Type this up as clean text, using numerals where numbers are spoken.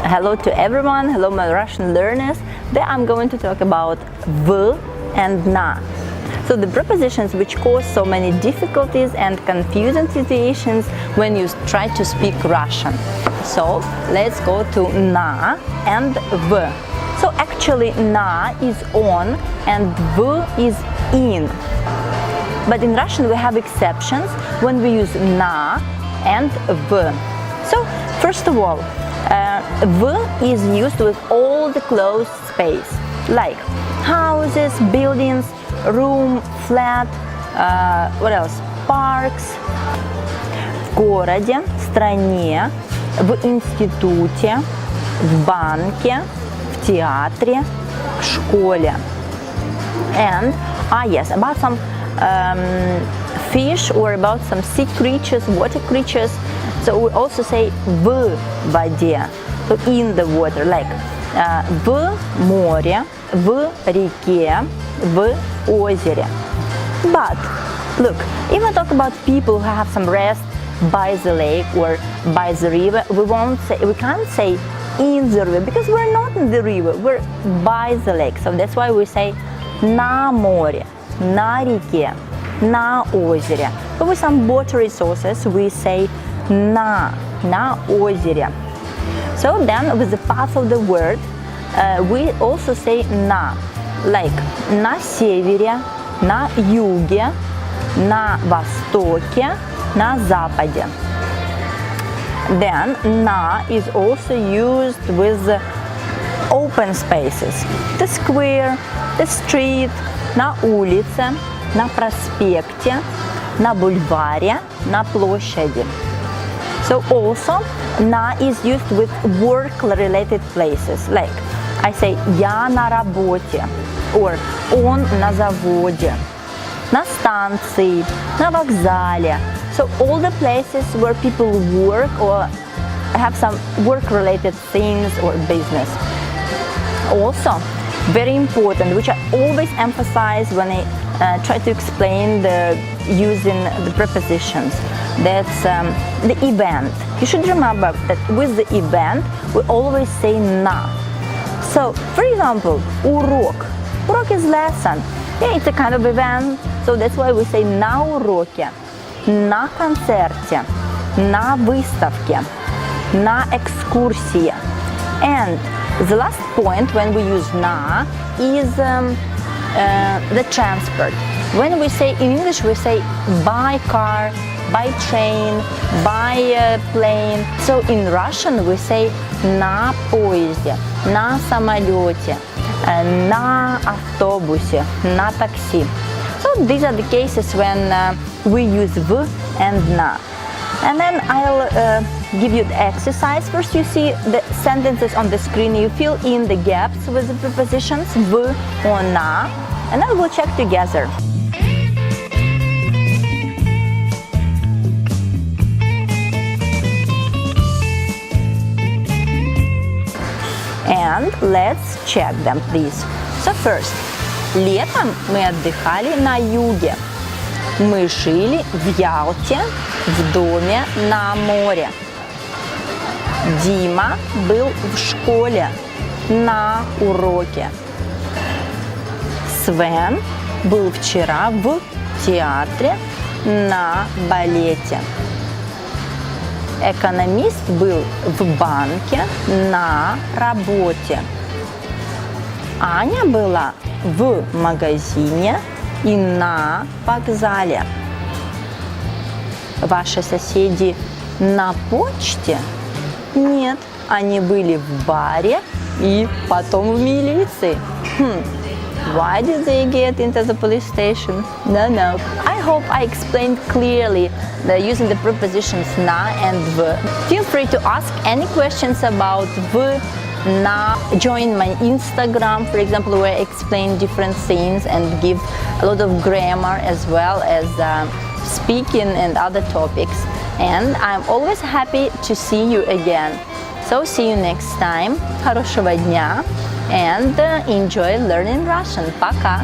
Hello to everyone, hello my Russian learners. Today I'm going to talk about v and na. So the prepositions which cause so many difficulties and confusing situations when you try to speak Russian. So let's go to na and v. So actually na is on and v is in. But in Russian we have exceptions when we use na and v. So first of all, v is used with all the closed space, like houses, buildings, room, flat, what else? Parks. В городе, в стране, в институте, в банке, в театре, в школе. And, yes, about some fish or about some sea creatures, water creatures. So we also say в воде, so in the water, like в море, в реке, в озере. But look, if we talk about people who have some rest by the lake or by the river, we can't say in the river because we're not in the river, we're by the lake. So that's why we say на море, на реке, на озере. But with some water resources we say на озере. So then with the path of the word we also say на, like на севере, на юге, на востоке, на западе. Then на is also used with the open spaces, the square, the street, на улице, на проспекте, на бульваре, на площади. So also на is used with work-related places, like I say я на работе or он на заводе, на станции, на вокзале. So all the places where people work or have some work-related things or business. Also, very important, which I always emphasize when I try to explain using the prepositions, that's the event. You should remember that with the event we always say на. So, for example, урок. Урок is lesson. Yeah, it's a kind of event, so that's why we say на уроке, на концерте, на выставке, на экскурсии. And the last point when we use на is the transport. When we say in English we say by car, by train, by plane. So in Russian we say на поезде, на самолете, на автобусе, на такси. So these are the cases when we use v and na. And then I'll give you the exercise. First you see the sentences on the screen, you fill in the gaps with the prepositions v or na, and then we'll check together. And let's check them, please. So first, летом мы отдыхали на юге. Мы жили в Ялте, в доме на море. Дима был в школе на уроке. Свен был вчера в театре на балете. Экономист был в банке на работе. Аня была в магазине и на вокзале. Ваши соседи на почте? Нет, они были в баре и потом в милиции. Why did they get into the police station? No. I hope I explained clearly using the prepositions na and v. Feel free to ask any questions about v, na. Join my Instagram, for example, where I explain different things and give a lot of grammar as well as speaking and other topics. And I'm always happy to see you again. So see you next time. Хорошего дня and enjoy learning Russian. Пока!